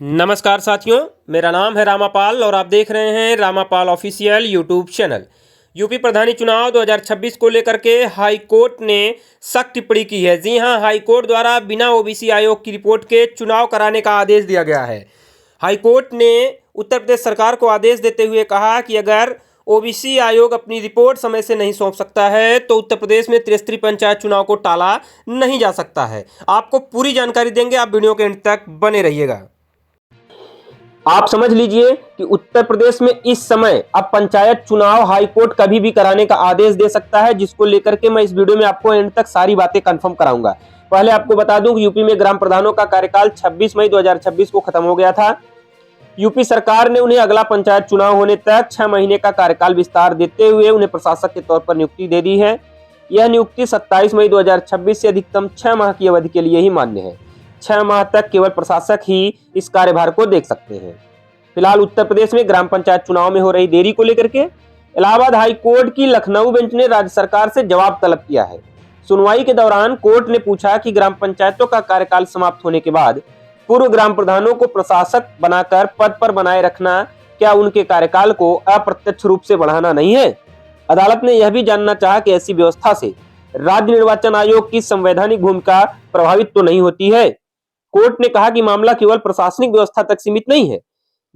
नमस्कार साथियों, मेरा नाम है रामापाल और आप देख रहे हैं रामापाल ऑफिशियल यूट्यूब चैनल। यूपी प्रधानी चुनाव 2026 को लेकर के हाई कोर्ट ने सख्त टिप्पणी की है। जी हां, हाई कोर्ट द्वारा बिना ओबीसी आयोग की रिपोर्ट के चुनाव कराने का आदेश दिया गया है। हाई कोर्ट ने उत्तर प्रदेश सरकार को आदेश देते हुए कहा कि अगर ओबीसी आयोग अपनी रिपोर्ट समय से नहीं सौंप सकता है तो उत्तर प्रदेश में त्रिस्तरीय पंचायत चुनाव को टाला नहीं जा सकता है। आपको पूरी जानकारी देंगे, आप वीडियो के अंत तक बने रहिएगा। आप समझ लीजिए कि उत्तर प्रदेश में इस समय अब पंचायत चुनाव हाई कोर्ट कभी भी कराने का आदेश दे सकता है, जिसको लेकर के मैं इस वीडियो में आपको एंड तक सारी बातें कंफर्म कराऊंगा। पहले आपको बता दूं कि यूपी में ग्राम प्रधानों का कार्यकाल 26 मई 2026 को खत्म हो गया था। यूपी सरकार ने उन्हें अगला पंचायत चुनाव होने तक 6 महीने का कार्यकाल विस्तार देते हुए उन्हें प्रशासक के तौर पर नियुक्ति दे दी है। यह नियुक्ति 27 मई 2026 से अधिकतम 6 माह की अवधि के लिए ही मान्य है। 6 माह तक केवल प्रशासक ही इस कार्यभार को देख सकते हैं। फिलहाल उत्तर प्रदेश में ग्राम पंचायत चुनाव में हो रही देरी को लेकर के इलाहाबाद हाई कोर्ट की लखनऊ बेंच ने राज्य सरकार से जवाब तलब किया है। सुनवाई के दौरान कोर्ट ने पूछा कि ग्राम पंचायतों का कार्यकाल समाप्त होने के बाद पूर्व ग्राम प्रधानों को प्रशासक बनाकर पद पर बनाए रखना क्या उनके कार्यकाल को अप्रत्यक्ष रूप से बढ़ाना नहीं है। अदालत ने यह भी जानना चाहा कि ऐसी व्यवस्था से राज्य निर्वाचन आयोग की संवैधानिक भूमिका प्रभावित तो नहीं होती है। कोर्ट ने कहा कि मामला केवल प्रशासनिक व्यवस्था तक सीमित नहीं है,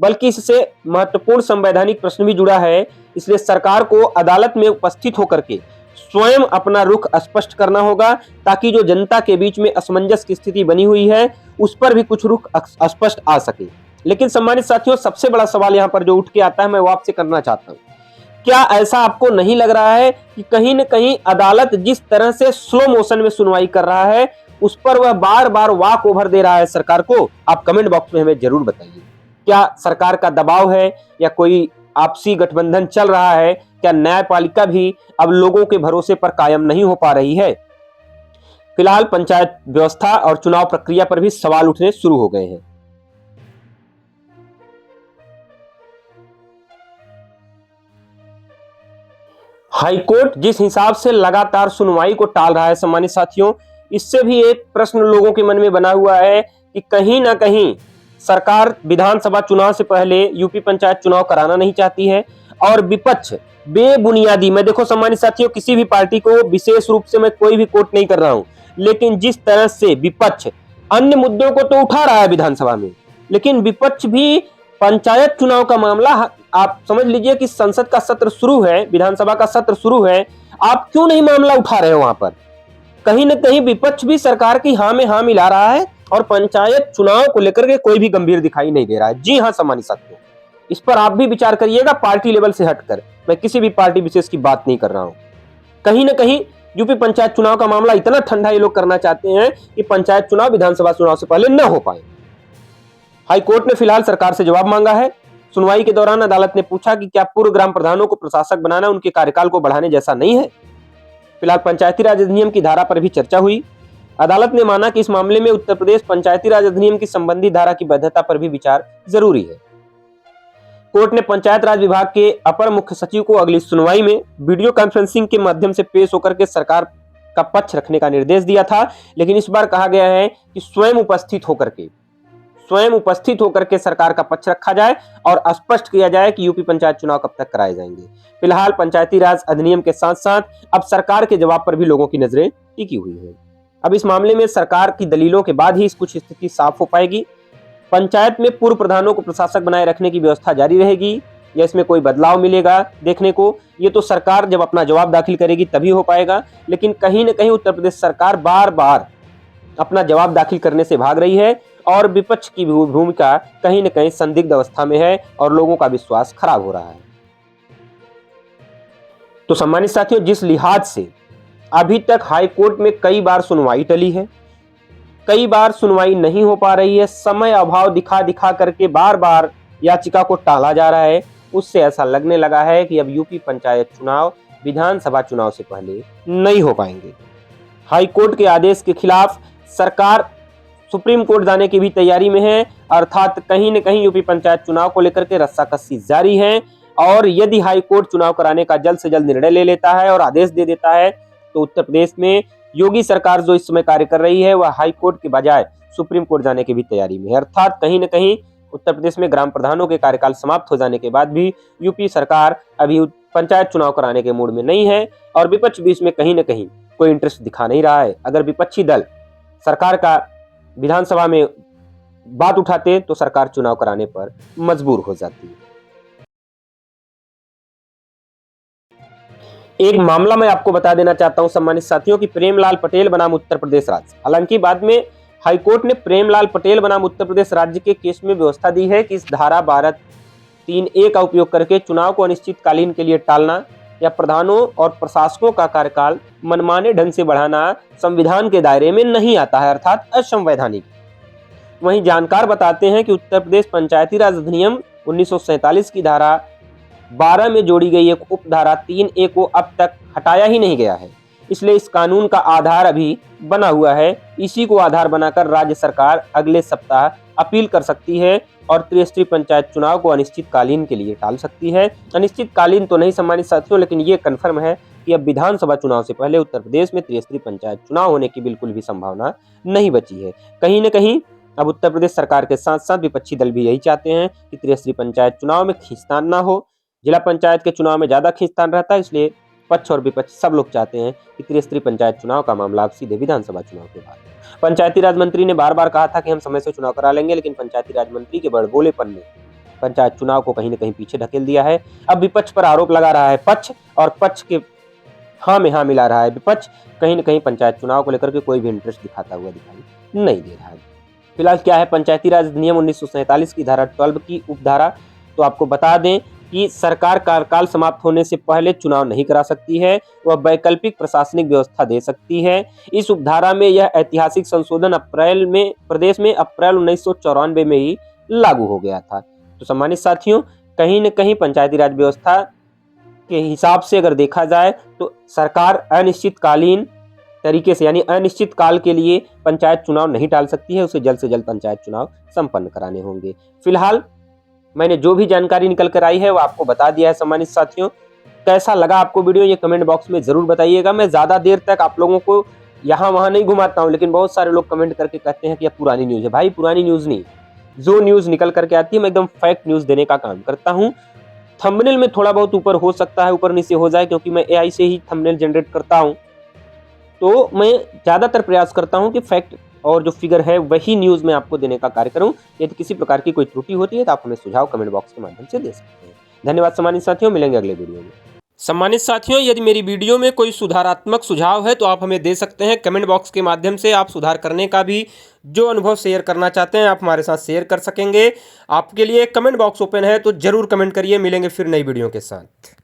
बल्कि इससे महत्वपूर्ण संवैधानिक प्रश्न भी जुड़ा है। इसलिए सरकार को अदालत में उपस्थित होकर के स्वयं अपना रुख स्पष्ट करना होगा, ताकि जो जनता के बीच में असमंजस की स्थिति बनी हुई है उस पर भी कुछ रुख स्पष्ट आ सके। लेकिन सम्मानित साथियों, सबसे बड़ा सवाल यहाँ पर जो उठ के आता है, मैं वो आपसे करना चाहता हूँ। क्या ऐसा आपको नहीं लग रहा है कि कहीं न कहीं अदालत जिस तरह से स्लो मोशन में सुनवाई कर रहा है उस पर वह बार बार वॉक ओवर दे रहा है सरकार को? आप कमेंट बॉक्स में हमें जरूर बताइए। क्या सरकार का दबाव है या कोई आपसी गठबंधन चल रहा है? क्या न्यायपालिका भी अब लोगों के भरोसे पर कायम नहीं हो पा रही है? फिलहाल पंचायत व्यवस्था और चुनाव प्रक्रिया पर भी सवाल उठने शुरू हो गए हैं। हाईकोर्ट जिस हिसाब से लगातार सुनवाई को टाल रहा है सम्मानित साथियों, इससे भी एक प्रश्न लोगों के मन में बना हुआ है कि कहीं ना कहीं सरकार विधानसभा चुनाव से पहले यूपी पंचायत चुनाव कराना नहीं चाहती है और विपक्ष बेबुनियादी, मैं देखो सम्मानित साथियों, किसी भी पार्टी को विशेष रूप से मैं कोई भी कोट नहीं कर रहा हूं, लेकिन जिस तरह से विपक्ष अन्य मुद्दों को तो उठा रहा है विधानसभा में, लेकिन विपक्ष भी पंचायत चुनाव का मामला, आप समझ लीजिए कि संसद का सत्र शुरू है, विधानसभा का सत्र शुरू है, आप क्यों नहीं मामला उठा रहे हो? वहां पर कहीं ना कहीं विपक्ष भी सरकार की हां में हां मिला रहा है और पंचायत चुनाव को लेकर के कोई भी गंभीर दिखाई नहीं दे रहा है। जी हां सम्मानित साथियों, इस पर आप भी विचार करिएगा, पार्टी लेवल से हटकर। मैं किसी भी पार्टी विशेष की बात नहीं कर रहा हूं। कहीं ना कहीं यूपी पंचायत चुनाव का मामला इतना ठंडा ये लोग करना चाहते हैं कि पंचायत चुनाव विधानसभा चुनाव से पहले न हो पाए। हाईकोर्ट ने फिलहाल सरकार से जवाब मांगा है। सुनवाई के दौरान अदालत ने पूछा कि क्या पूर्व ग्राम प्रधानों को प्रशासक बनाना उनके कार्यकाल को बढ़ाने जैसा नहीं है। फिलहाल पंचायती राज अधिनियम की धारा पर भी चर्चा हुई। अदालत ने माना कि इस मामले में उत्तर प्रदेश पंचायती राज अधिनियम की संबंधित धारा की वैधता पर भी विचार जरूरी है। कोर्ट ने पंचायत राज विभाग के अपर मुख्य सचिव को अगली सुनवाई में वीडियो कॉन्फ्रेंसिंग के माध्यम से पेश होकर के सरकार का पक्ष रखने का निर्देश दिया था, लेकिन इस बार कहा गया है कि स्वयं उपस्थित होकर के सरकार का पक्ष रखा जाए और स्पष्ट किया जाए कि यूपी पंचायत चुनाव कब तक कराए जाएंगे। फिलहाल पंचायती राज अधिनियम के साथ साथ अब सरकार के जवाब पर भी लोगों की नजरें टिकी हुई है। अब इस मामले में सरकार की दलीलों के बाद ही कुछ स्थिति साफ हो पाएगी। पंचायत में पूर्व प्रधानों को प्रशासक बनाए रखने की व्यवस्था जारी रहेगी या इसमें कोई बदलाव मिलेगा देखने को, ये तो सरकार जब अपना जवाब दाखिल करेगी तभी हो पाएगा। लेकिन कहीं न कहीं उत्तर प्रदेश सरकार बार बार अपना जवाब दाखिल करने से भाग रही है और विपक्ष की भूमिका कहीं न कहीं संदिग्ध अवस्था में है और लोगों का विश्वास खराब हो रहा है। तो सम्मानित साथियों, जिस लिहाज से अभी तक हाई कोर्ट में कई बार सुनवाई टली है, कई बार सुनवाई नहीं हो पा रही है, समय अभाव दिखा करके बार बार याचिका को टाला जा रहा है, उससे ऐसा लगने लगा है कि अब यूपी पंचायत चुनाव विधानसभा चुनाव से पहले नहीं हो पाएंगे। हाई कोर्ट के आदेश के खिलाफ सरकार सुप्रीम कोर्ट जाने की भी तैयारी में है, अर्थात कहीं न कहीं यूपी पंचायत चुनाव को लेकर के रस्साकसी जारी है। और यदि हाई कोर्ट चुनाव कराने का जल्द से जल्द निर्णय ले लेता है और आदेश दे देता है तो उत्तर प्रदेश में योगी सरकार जो इस समय कार्य कर रही है वह हाई कोर्ट के बजाय सुप्रीम कोर्ट जाने की भी तैयारी में है। अर्थात कहीं न कहीं उत्तर प्रदेश में ग्राम प्रधानों के कार्यकाल समाप्त हो जाने के बाद भी यूपी सरकार अभी पंचायत चुनाव कराने के मूड में नहीं है और विपक्ष भी इसमें कहीं न कहीं कोई इंटरेस्ट दिखा नहीं रहा है। अगर विपक्षी दल सरकार का विधानसभा में बात उठाते तो सरकार चुनाव कराने पर मजबूर हो जाती है। एक मामला मैं आपको बता देना चाहता हूं सम्मानित साथियों कि प्रेमलाल पटेल बनाम उत्तर प्रदेश राज्य। हालांकि बाद में हाईकोर्ट ने प्रेमलाल पटेल बनाम उत्तर प्रदेश राज्य के केस में व्यवस्था दी है कि इस धारा 12(3)(a) का उपयोग करके चुनाव को अनिश्चितकालीन के लिए टालना या प्रधानों और प्रशासकों का कार्यकाल मनमाने ढंग से बढ़ाना संविधान के दायरे में नहीं आता है, अर्थात असंवैधानिक। वहीं जानकार बताते हैं कि उत्तर प्रदेश पंचायती राज अधिनियम 1947 की धारा 12 में जोड़ी गई एक उपधारा 3(a) को अब तक हटाया ही नहीं गया है, इसलिए इस कानून का आधार अभी बना हुआ है। इसी को आधार बनाकर राज्य सरकार अगले सप्ताह अपील कर सकती है और त्रिस्तरीय पंचायत चुनाव को अनिश्चितकालीन के लिए टाल सकती है। अनिश्चितकालीन तो नहीं सम्मानित साथियों, लेकिन ये कन्फर्म है कि अब विधानसभा चुनाव से पहले उत्तर प्रदेश में त्रिस्तरीय पंचायत चुनाव होने की बिल्कुल भी संभावना नहीं बची है। कहीं न कहीं अब उत्तर प्रदेश सरकार के साथ साथ विपक्षी दल भी यही चाहते हैं कि त्रिस्तरीय पंचायत चुनाव में खींचतान ना हो। जिला पंचायत के चुनाव में ज्यादा खींचतान रहता है, इसलिए पक्ष और विपक्ष सब लोग चाहते हैं कि त्रिस्तरीय पंचायत चुनाव का मामला अब सीधे विधानसभा चुनाव के बाद। पंचायती राज मंत्री ने बार बार कहा था कि हम समय से चुनाव करा लेंगे, लेकिन पंचायती राज मंत्री के बड़बोलेपन ने पंचायत चुनाव को कहीं न कहीं पीछे ढकेल दिया है। अब विपक्ष पर आरोप लगा रहा है पक्ष, और पक्ष के हाँ में हाँ मिला रहा है विपक्ष। कहीं न कहीं पंचायत चुनाव को लेकर के कोई भी इंटरेस्ट दिखाता हुआ दिखाई नहीं दे रहा है। फिलहाल क्या है पंचायती राज अधिनियम 1947 की धारा 12 की उपधारा, तो आपको बता दें कि सरकार कार्यकाल समाप्त होने से पहले चुनाव नहीं करा सकती है, वह वैकल्पिक प्रशासनिक व्यवस्था दे सकती है। इस उपधारा में यह ऐतिहासिक संशोधन प्रदेश में अप्रैल 1994 में ही लागू हो गया था। तो सम्मानित साथियों, कहीं न कहीं पंचायती राज व्यवस्था के हिसाब से अगर देखा जाए तो सरकार अनिश्चितकालीन तरीके से यानी अनिश्चित काल के लिए पंचायत चुनाव नहीं टाल सकती है, उसे जल्द से जल्द पंचायत चुनाव संपन्न कराने होंगे। फिलहाल मैंने जो भी जानकारी निकल कर आई है वो आपको बता दिया है सम्मानित साथियों। कैसा लगा आपको वीडियो ये कमेंट बॉक्स में जरूर बताइएगा। मैं ज्यादा देर तक आप लोगों को यहाँ वहाँ नहीं घुमाता हूँ, लेकिन बहुत सारे लोग कमेंट करके कहते हैं कि यह पुरानी न्यूज है। भाई पुरानी न्यूज नहीं, जो न्यूज निकल करके आती है मैं एकदम फैक्ट न्यूज देने का काम करता हूँ। थंबनेल में थोड़ा बहुत ऊपर हो सकता है, ऊपर नीचे हो जाए, क्योंकि मैं AI से ही थंबनेल जनरेट करता हूँ, तो मैं ज्यादातर प्रयास करता हूं कि फैक्ट और जो फिगर है वही न्यूज में आपको देने का कार्य करूं। यदि किसी प्रकार की कोई त्रुटि होती है तो आप हमें सुझाव कमेंट बॉक्स के माध्यम से दे सकते हैं। धन्यवाद सम्मानित साथियों, मिलेंगे अगले वीडियो में। सम्मानित साथियों, यदि मेरी वीडियो में कोई सुधारात्मक सुझाव है तो आप हमें दे सकते हैं कमेंट बॉक्स के माध्यम से। आप सुधार करने का भी जो अनुभव शेयर करना चाहते हैं आप हमारे साथ शेयर कर सकेंगे। आपके लिए कमेंट बॉक्स ओपन है, तो जरूर कमेंट करिए। मिलेंगे फिर नई वीडियो के साथ।